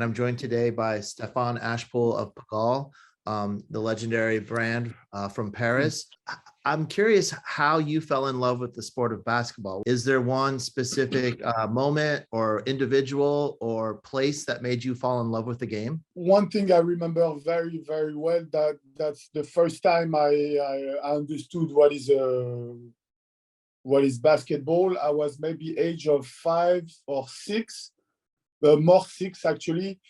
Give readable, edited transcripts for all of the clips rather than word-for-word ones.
I'm joined today by Stephane Ashpool of Pigalle, the legendary brand from Paris. I'm curious how you fell in love with the sport of basketball. Is there one specific moment or individual or place that made you fall in love with the game? One thing I remember very, very well, that's the first time I understood what is basketball. I was maybe age of 5 or 6, more 6 actually.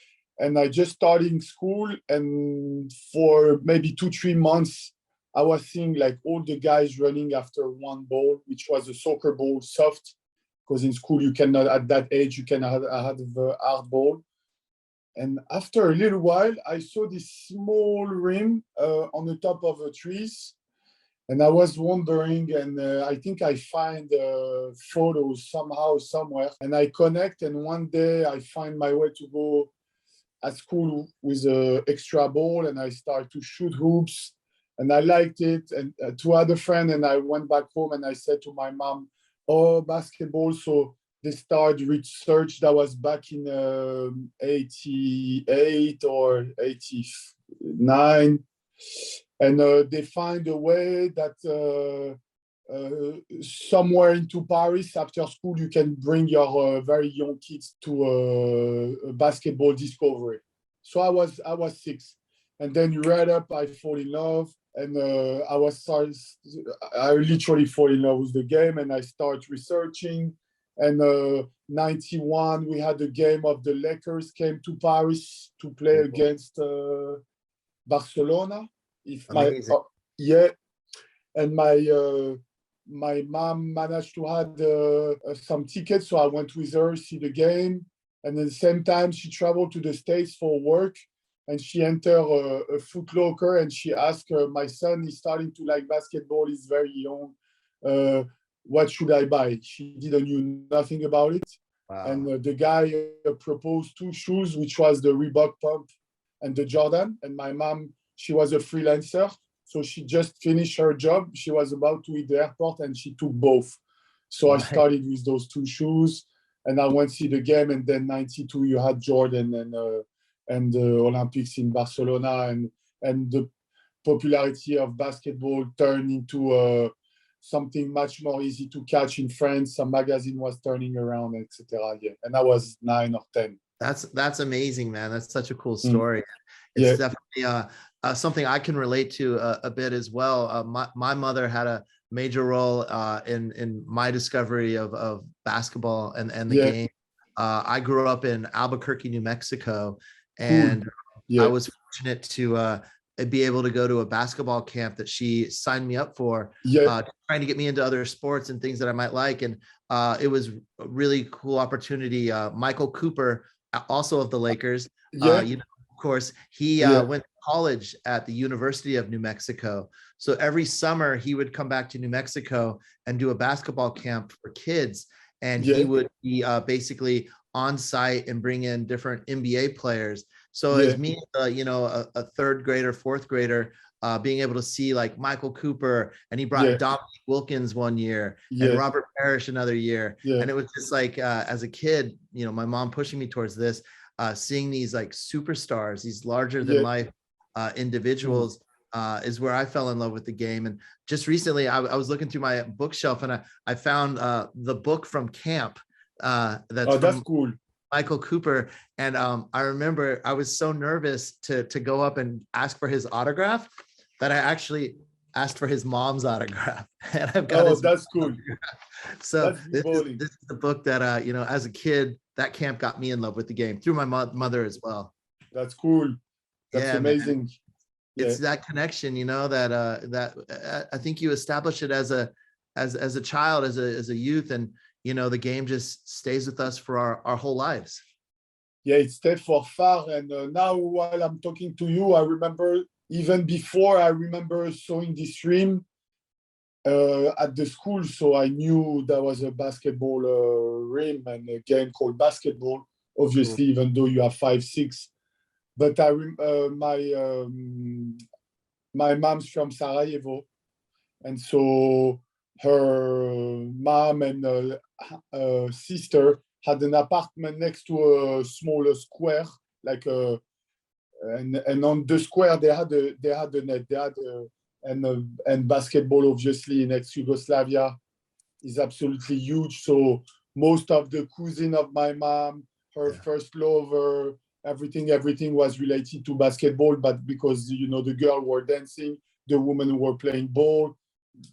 And I just started in school, and for maybe 2-3 months, I was seeing like all the guys running after one ball, which was a soccer ball, soft, because in school you cannot, at that age, you cannot have a hard ball. And after a little while, I saw this small rim on the top of the trees. And I was wondering, and I think I find photos somehow, somewhere. And I connect, and one day I find my way to go at school with an extra ball, and I start to shoot hoops. And I liked it. And two other friends, and I went back home and I said to my mom, oh, basketball. So they started research. That was back in 88 or 89. And they find a way that somewhere into Paris after school, you can bring your very young kids to a basketball discovery. So I was 6. And then right up, I fall in love. And I literally fall in love with the game, and I start researching. And 91, we had a game of the Lakers came to Paris to play against Barcelona. And my mom managed to have some tickets, so I went with her to see the game. And at the same time, she traveled to the States for work, and she entered a Foot Locker, and she asked my son, he's starting to like basketball, he's very young. What should I buy? She didn't know nothing about it. Wow. And the guy proposed 2 shoes, which was the Reebok Pump and the Jordan. And my mom, she was a freelancer, so she just finished her job. She was about to hit the airport, and she took both. So I started with those 2 shoes, and I went to see the game. And then 92, you had Jordan and the Olympics in Barcelona, and the popularity of basketball turned into something much more easy to catch in France. Some magazine was turning around, etc. Yeah, and I was 9 or 10. That's amazing, man. That's such a cool story. It's definitely something I can relate to a bit as well. My mother had a major role in my discovery of basketball and the game. I grew up in Albuquerque, New Mexico, and I was fortunate to be able to go to a basketball camp that she signed me up for, trying to get me into other sports and things that I might like. And it was a really cool opportunity. Michael Cooper, also of the Lakers, of course, he went to college at the University of New Mexico. So every summer he would come back to New Mexico and do a basketball camp for kids. And he would be basically on site and bring in different NBA players. So as me, a 3rd grader, 4th grader, being able to see like Michael Cooper, and he brought Dominique Wilkins one year, and Robert Parrish another year. And it was just like, as a kid, my mom pushing me towards this, seeing these like superstars, these larger than life individuals, is where I fell in love with the game. And just recently I was looking through my bookshelf, and I found the book from camp. That's cool. Michael Cooper. And I remember I was so nervous to go up and ask for his autograph that I actually asked for his mom's autograph. And I've got that's cool. So this is the book that as a kid, that camp got me in love with the game through my mother as well. That's cool. That's amazing. Man. It's that connection, that I think you establish it as a child, as a youth, and the game just stays with us for our whole lives. Yeah, it stayed for far. And now while I'm talking to you, I remember even before, I remember sewing this rim at the school. So I knew there was a basketball rim and a game called basketball, obviously, even though you have 5, 6. But my mom's from Sarajevo. And so her mom and sister had an apartment next to a smaller square, like and on the square they had the net, they had and basketball obviously in ex-Yugoslavia is absolutely huge. So most of the cousin of my mom, her first lover, everything was related to basketball. But because the girl were dancing, the women were playing ball,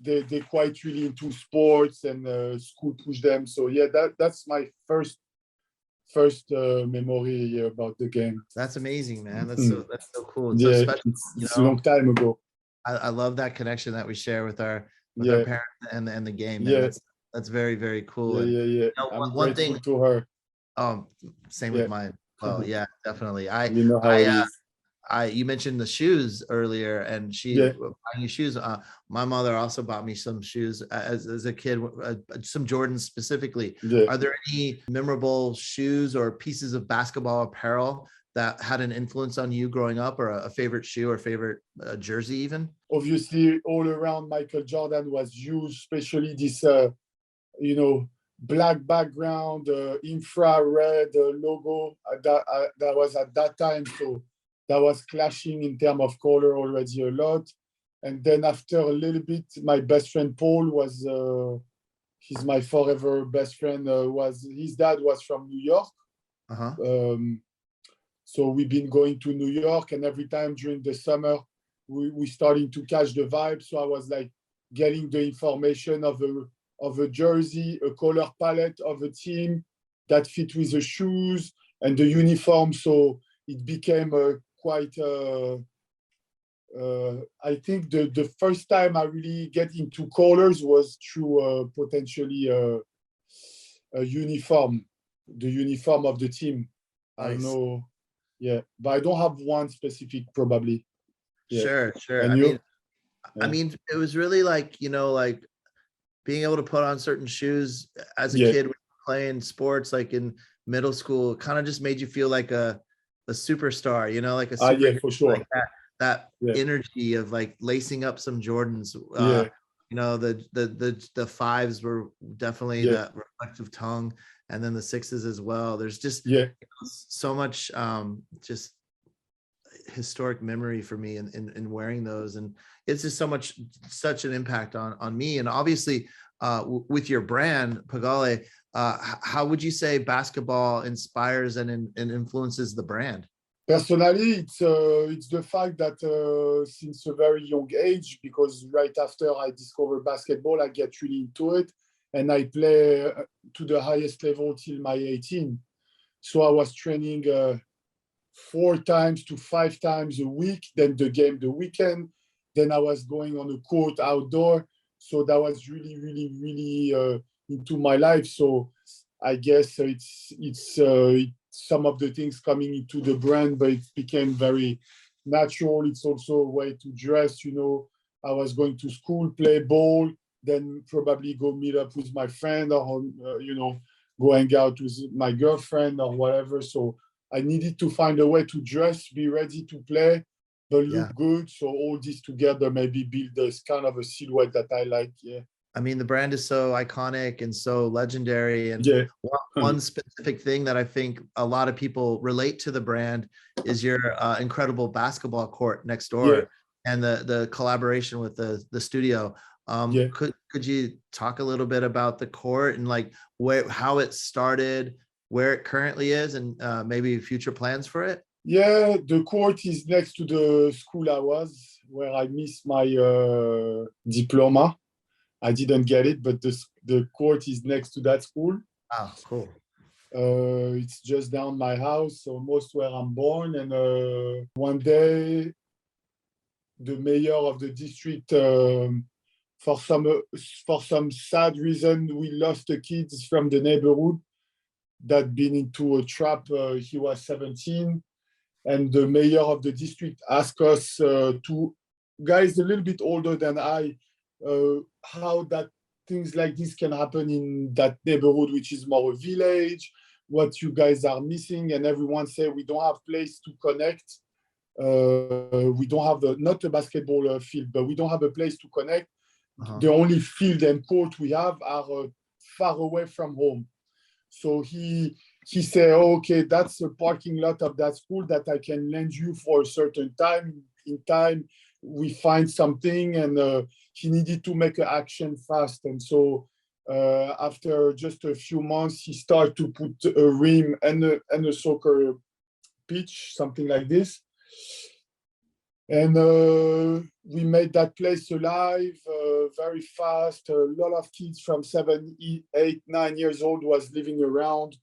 they quite really into sports, and school pushed them. So yeah, that's my first memory about the game. That's amazing, man. That's so cool. It's yeah, so special. it's a long time ago. I love that connection that we share with our parents and the game, man. Yeah. That's very, very cool. Yeah. I'm one thing to her. Same with mine. Well, yeah, definitely. You mentioned the shoes earlier, and buying you shoes. My mother also bought me some shoes as a kid, some Jordans specifically. Are there any memorable shoes or pieces of basketball apparel that had an influence on you growing up, or a favorite shoe or favorite jersey even? Obviously, all around Michael Jordan was huge, especially this, black background, infrared logo that was at that time. So that was clashing in terms of color already a lot. And then after a little bit, my best friend Paul was, he's my forever best friend, his dad was from New York. So we've been going to New York, and every time during the summer, we starting to catch the vibe. So I was like getting the information of a jersey, a color palette of a team that fit with the shoes and the uniform. So it became quite, I think the first time I really get into colors was through potentially a uniform, the uniform of the team. Nice. I don't know. Yeah, but I don't have one specific, probably. Yeah. Sure. And I mean, it was really like, like being able to put on certain shoes as a kid when you're playing sports, like in middle school, kind of just made you feel like a superstar, like a superhero, for sure. Like that energy of like lacing up some Jordans. The fives were definitely that reflective tongue, and then the sixes as well. There's just so much just historic memory for me in wearing those, and it's just such an impact on me. And obviously with your brand Pigalle, how would you say basketball inspires and influences the brand? Personally, it's the fact that since a very young age, because right after I discovered basketball, I get really into it, and I play to the highest level till my 18. So I was training 4 times to 5 times a week, then the game the weekend, then I was going on the court outdoor. So that was really, really, really into my life. So I guess it's some of the things coming into the brand, but it became very natural. It's also a way to dress. I was going to school, play ball, then probably go meet up with my friend, or go hang out with my girlfriend or whatever. So I needed to find a way to dress, be ready to play, but look good. So all this together maybe build this kind of a silhouette that I like. Yeah. I mean, the brand is so iconic and so legendary. And one specific thing that I think a lot of people relate to the brand is your incredible basketball court next door and the collaboration with the studio. Could you talk a little bit about the court and like how it started, where it currently is, and maybe future plans for it? Yeah, the court is next to the school I was, where I missed my diploma. I didn't get it, but the court is next to that school. Oh, cool. It's just down my house, almost where I'm born. And one day, the mayor of the district, for some sad reason, we lost the kids from the neighborhood that been into a trap. He was 17, and the mayor of the district asked us two guys a little bit older than I, how that things like this can happen in that neighborhood, which is more a village, what you guys are missing. And everyone said, we don't have place to connect. We don't have not a basketball field, but we don't have a place to connect. The only field and court we have are far away from home. So he he said, oh, okay, that's a parking lot of that school that I can lend you for a certain time. In time, we find something, and he needed to make an action fast. And so after just a few months, he started to put a rim and a soccer pitch, something like this. And we made that place alive very fast. A lot of kids from 7, 8, 9 years old was living around,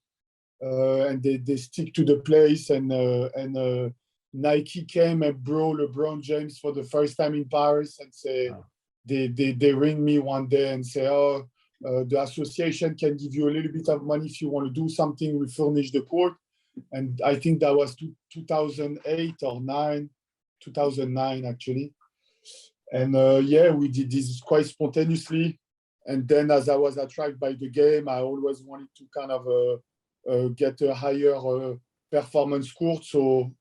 and they stick to the place. And Nike came and brought LeBron James for the first time in Paris, and say, wow. They ring me one day and say, oh, the association can give you a little bit of money if you want to do something. We furnish the court. And I think that was 2008 or 9. 2009 actually, and yeah, we did this quite spontaneously. And then, as I was attracted by the game, I always wanted to kind of get a higher performance court. So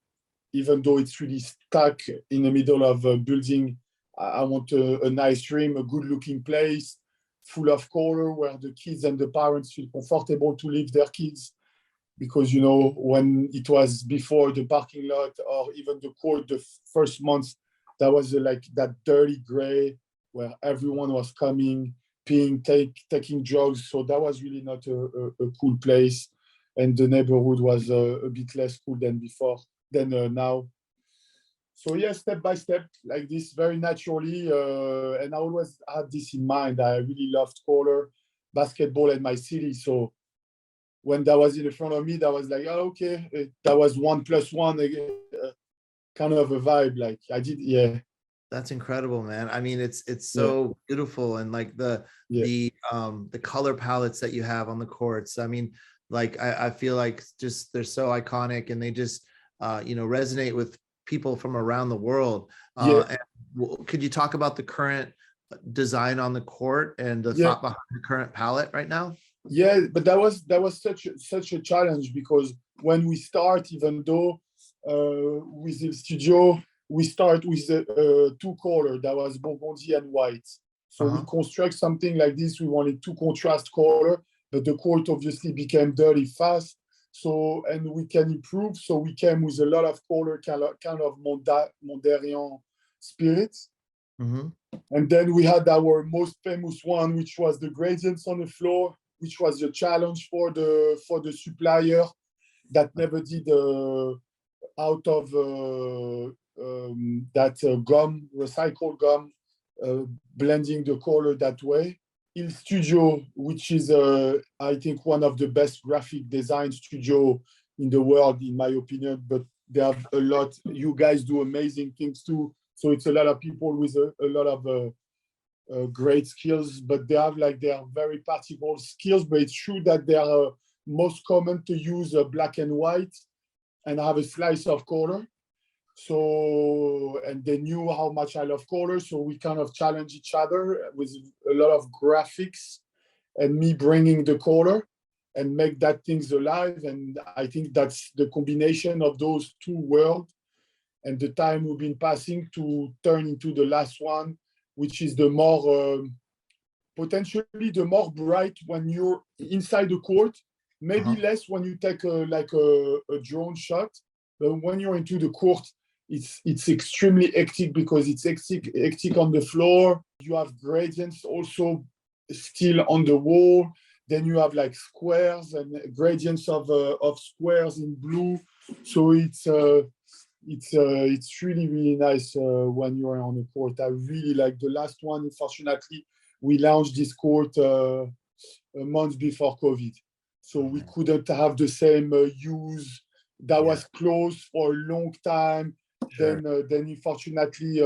even though it's really stuck in the middle of a building, I want a nice rim, a good-looking place, full of color, where the kids and the parents feel comfortable to leave their kids. Because, you know, when it was before the parking lot or even the court, the first months, that was like that dirty gray where everyone was coming, peeing, taking drugs. So that was really not a cool place. And the neighborhood was a bit less cool than now. So yeah, step by step, like this, very naturally. And I always had this in mind. I really loved color, basketball, and my city. So when that was in front of me, that was like, oh, okay, that was 1+1, kind of a vibe. Like I did, yeah. That's incredible, man. I mean, it's so beautiful, and like the color palettes that you have on the courts. I mean, like I feel like just they're so iconic, and they just resonate with people from around the world. And could you talk about the current design on the court and the thought behind the current palette right now? Yeah, but that was such a challenge, because when we start, even though with the studio, we start with two color, that was burgundy and white. So we construct something like this. We wanted two contrast color, but the court obviously became dirty fast. So, and we can improve. So we came with a lot of color, kind of Mondarian spirit. And then we had our most famous one, which was the gradients on the floor, which was a challenge for the supplier that never did out of that gum, recycled gum, blending the color that way. Il Studio, which is I think one of the best graphic design studio in the world, in my opinion, but they have a lot. You guys do amazing things too. So it's a lot of people with a lot of great skills, but they have like their very particular skills. But it's true that they are most common to use black and white and have a slice of color. So, and they knew how much I love color. So we kind of challenge each other with a lot of graphics and me bringing the color and make that things alive. And I think that's the combination of those two worlds and the time we've been passing to turn into the last one, which is the more, potentially the more bright when you're inside the court, maybe less when you take a drone shot. But when you're into the court, it's extremely hectic, because it's hectic on the floor. You have gradients also still on the wall. Then you have like squares and gradients of squares in blue. So it's really, really nice when you're on the court. I really like the last one. Unfortunately, we launched this court a month before COVID. So we couldn't have the same use. That was closed for a long time. Sure. Then unfortunately,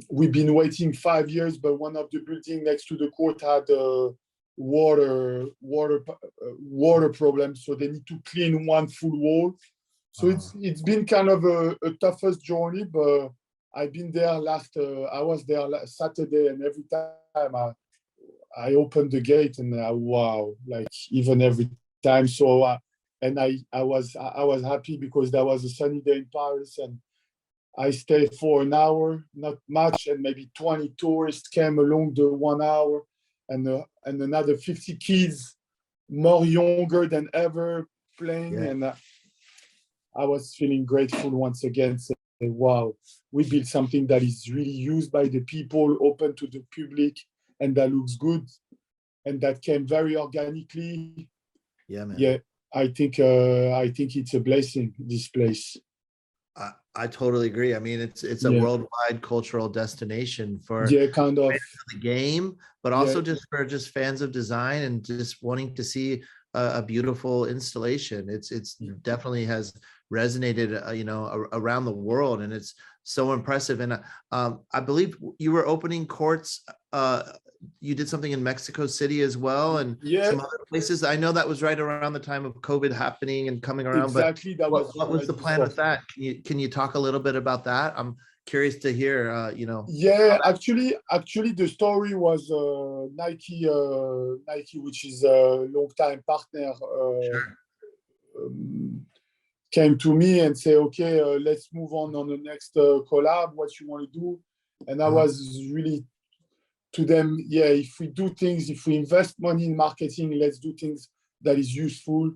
we've been waiting 5 years, but one of the buildings next to the court had water problems. So they need to clean one full wall. So it's been kind of a toughest journey, but I've been there I was there last Saturday, and every time I opened the gate and wow, like even every time. So and I was happy because that was a sunny day in Paris, and I stayed for an hour, not much, and maybe 20 tourists came along the 1 hour, and another 50 kids more younger than ever playing. Yeah. And I was feeling grateful once again. Say, wow, we built something that is really used by the people, open to the public, and that looks good. And that came very organically. Yeah, man. Yeah, I think it's a blessing, this place. I totally agree. I mean, it's a Yeah, worldwide cultural destination for yeah, kind of. the game, but Yeah, also just for just fans of design and just wanting to see a beautiful installation. It's definitely has resonated, around the world, and it's so impressive. And I believe you were opening courts. You did something in Mexico City as well, and yeah, some other places. I know that was right around the time of COVID happening and coming around. But exactly. That was what was right the plan before. with that? Can you talk a little bit about that? I'm curious to hear. Yeah, actually, the story was Nike, which is a long-time partner, Sure. um, came to me and say, okay, let's move on the next collab. What you want to do? And I Uh-huh. was really to them, yeah. If we do things, if we invest money in marketing, let's do things that is useful.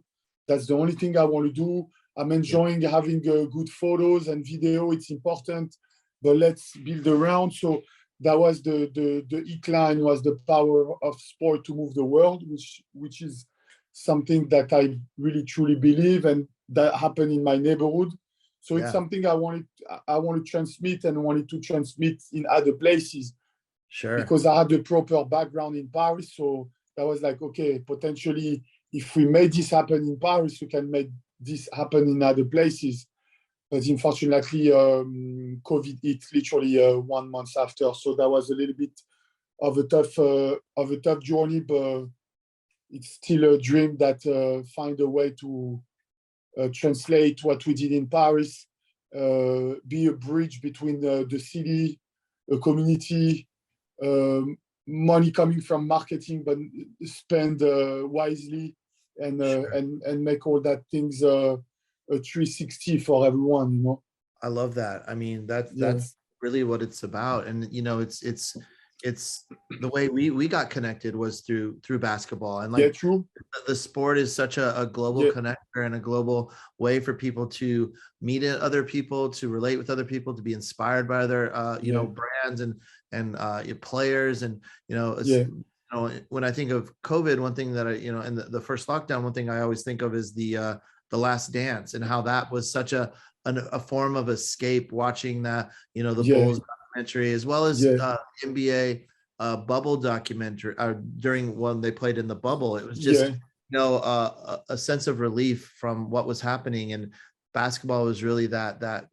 That's the only thing I want to do. I'm Yeah. enjoying having good photos and video. It's important, but let's build around. So that was the e-line was the power of sport to move the world, which is something that I really truly believe, and that happened in my neighborhood. So it's Yeah. something I want to transmit and wanted to transmit in other places Sure. because I had the proper background in Paris. So that was like, okay, potentially, if we made this happen in Paris, we can make this happen in other places. But unfortunately, COVID hit literally 1 month after. So that was a little bit of a tough journey, but it's still a dream that find a way to translate what we did in Paris, be a bridge between the city, a community, um, money coming from marketing, but spend wisely Sure. and make all that things a 360 for everyone. I love that. I mean, that's Yeah, that's really what it's about. And it's the way we got connected was through basketball. And yeah, like true. the sport is such a global Yeah, connector and a global way for people to meet other people, to relate with other people, to be inspired by other yeah, brands and players. And yeah, when I think of COVID, one thing that and the first lockdown, one thing I always think of is the Last Dance, and how that was such a form of escape, watching that, the yeah, Bulls documentary, as well as yeah, NBA bubble documentary during when they played in the bubble. It was just yeah, a sense of relief from what was happening. And basketball was really that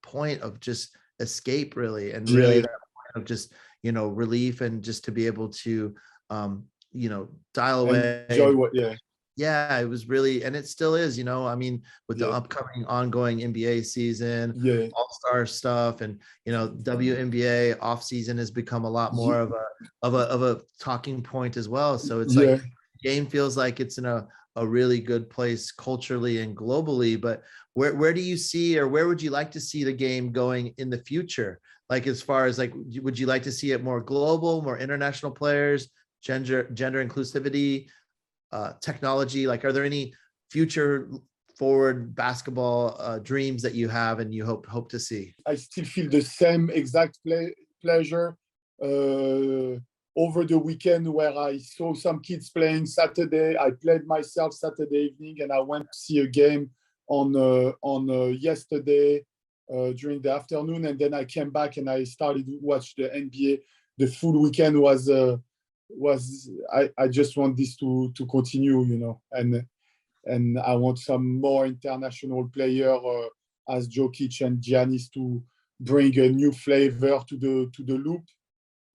point of just escape, really, and really yeah. that point of just relief, and just to be able to dial away. Enjoy And what? Yeah, yeah, it was really, and it still is, I mean, with the yeah, upcoming ongoing NBA season, yeah, all-star stuff, and WNBA off season has become a lot more of a talking point as well. So it's like yeah. game feels like it's in a really good place culturally and globally. But where do you see, or where would you like to see the game going in the future? Like, as far as like, would you like to see it more global, more international players, gender inclusivity, technology? Like, are there any future forward basketball dreams that you have and you hope to see? I still feel the same exact pleasure over the weekend where I saw some kids playing Saturday. I played myself Saturday evening, and I went to see a game on yesterday during the afternoon, and then I came back and I started to watch the NBA. The full weekend was I just want this to continue, and I want some more international player as Jokic and Giannis to bring a new flavor to the loop.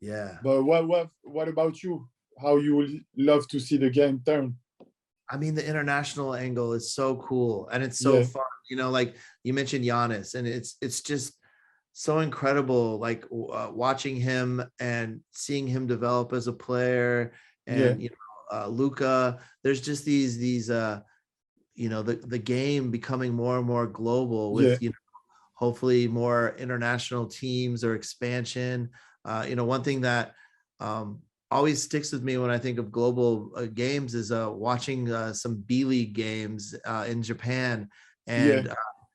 Yeah. But what about you? How you would love to see the game turn? I mean, the international angle is so cool, and it's so Yeah, fun. Like you mentioned Giannis, and it's just so incredible, like watching him and seeing him develop as a player. yeah, And Luca. There's just these the game becoming more and more global, yeah, with hopefully more international teams or expansion. One thing that always sticks with me when I think of global games is watching some B-League games in Japan, and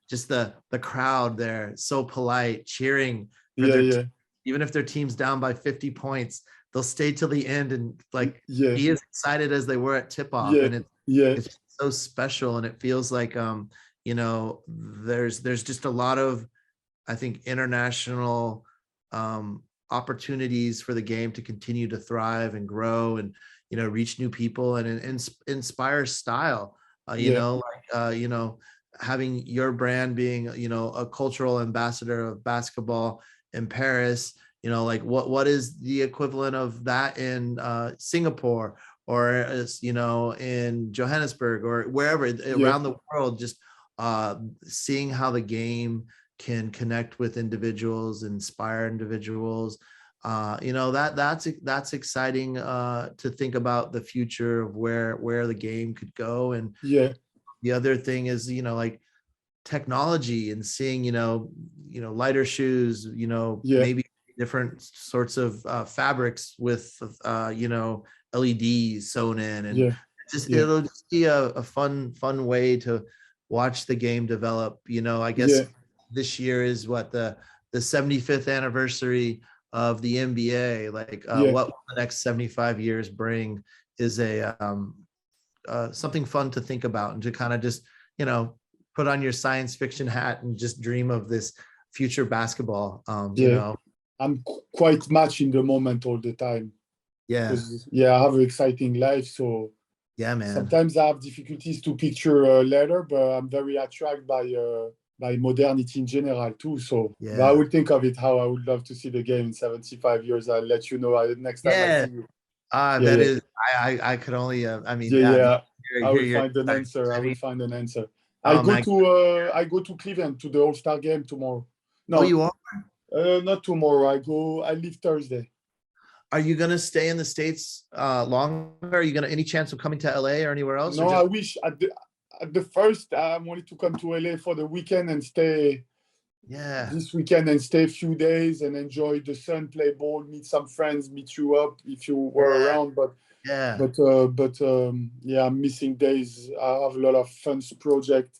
just the crowd there, so polite, cheering for their even if their team's down by 50 points, they'll stay till the end and like be as excited as they were at tip-off. And it's so special, and it feels like you know, there's just a lot of, I think, international opportunities for the game to continue to thrive and grow, and you know, reach new people and inspire style. You know, like you know, having your brand being, you know, a cultural ambassador of basketball in Paris, you know, like what is the equivalent of that in Singapore, or you know, in Johannesburg, or wherever around the world, just seeing how the game can connect with individuals, inspire individuals. You know, that's exciting to think about the future of where the game could go. And the other thing is, you know, like technology and seeing, you know, lighter shoes, you know, maybe different sorts of fabrics with you know, LEDs sewn in, and just it'll just be a fun way to watch the game develop. You know, I guess this year is what the 75th anniversary of the NBA. Like what will the next 75 years bring is a something fun to think about, and to kind of just, you know, put on your science fiction hat and just dream of this future basketball. You know, I'm quite much in the moment all the time. I have an exciting life, so man, sometimes I have difficulties to picture later, but I'm very attracted by modernity in general too. So but I will think of it, how I would love to see the game in 75 years. I'll let you know next time I see you. That is, I could only I mean, I will find an answer. I will find an answer. I go to Cleveland to the All-Star game tomorrow. No, you are? Not tomorrow. I leave Thursday. Are you gonna stay in the States longer? Are you gonna any chance of coming to LA or anywhere else? No, I wish at the first I wanted to come to LA for the weekend and stay. This weekend and stay a few days and enjoy the sun, play ball, meet some friends, meet you up if you were around. But I'm missing days. I have a lot of fun projects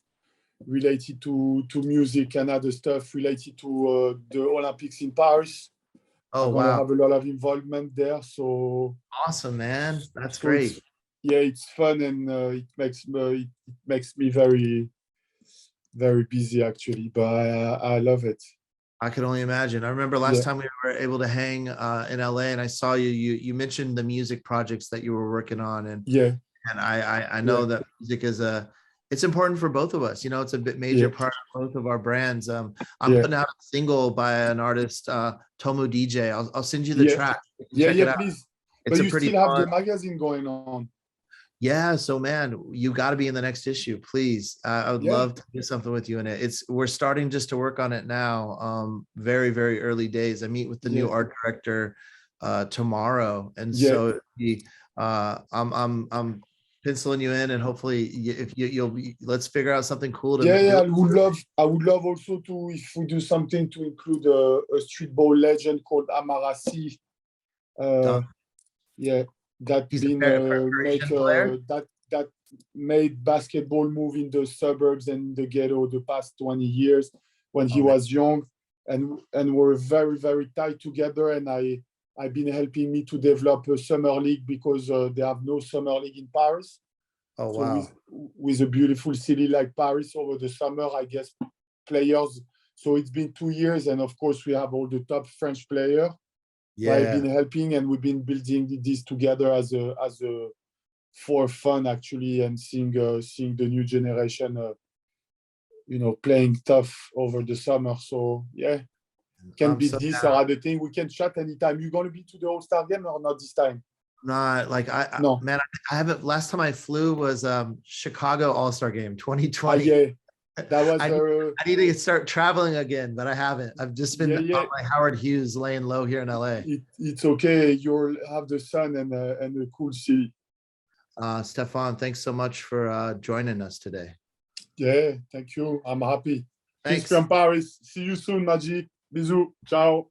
related to music and other stuff related to the Olympics in Paris. I'm gonna have a lot of involvement there. So awesome, man! That's great. It's fun, and it makes me very, very busy actually. But I love it. I could only imagine. I remember last time we were able to hang in LA, and I saw you mentioned the music projects that you were working on, and I know that music is it's important for both of us. You know, it's a major part of both of our brands. I'm putting out a single by an artist, Tomu DJ. I'll send you the track. Check it out. Please. It's but you still have the magazine going on. Yeah, so man, you got to be in the next issue, please. I would love to do something with you in it. We're starting just to work on it now. Very, very early days. I meet with the new art director tomorrow, and so I'm penciling you in, and hopefully if you'll let's figure out something cool to I would love also to, if we do something, to include a street ball legend called Amarasi. That made basketball move in the suburbs and the ghetto the past 20 years when he was young, and we're very, very tight together. And I've been helping me to develop a summer league, because they have no summer league in Paris. With a beautiful city like Paris over the summer, I guess players. So it's been 2 years, and of course we have all the top French players. I've been helping, and we've been building this together as a for fun actually, and seeing the new generation, playing tough over the summer. So can be this or other thing. We can chat anytime. You gonna be to the All-Star game or not this time? Not like man, I haven't. Last time I flew was Chicago All-Star game 2020. That was. I need to start traveling again, but I haven't. I've just been on my Howard Hughes, laying low here in LA. It's okay. You'll have the sun and a cool city. Stephane, thanks so much for joining us today. Yeah, thank you. I'm happy. Thanks from Paris. See you soon, Maji. Bisous. Ciao.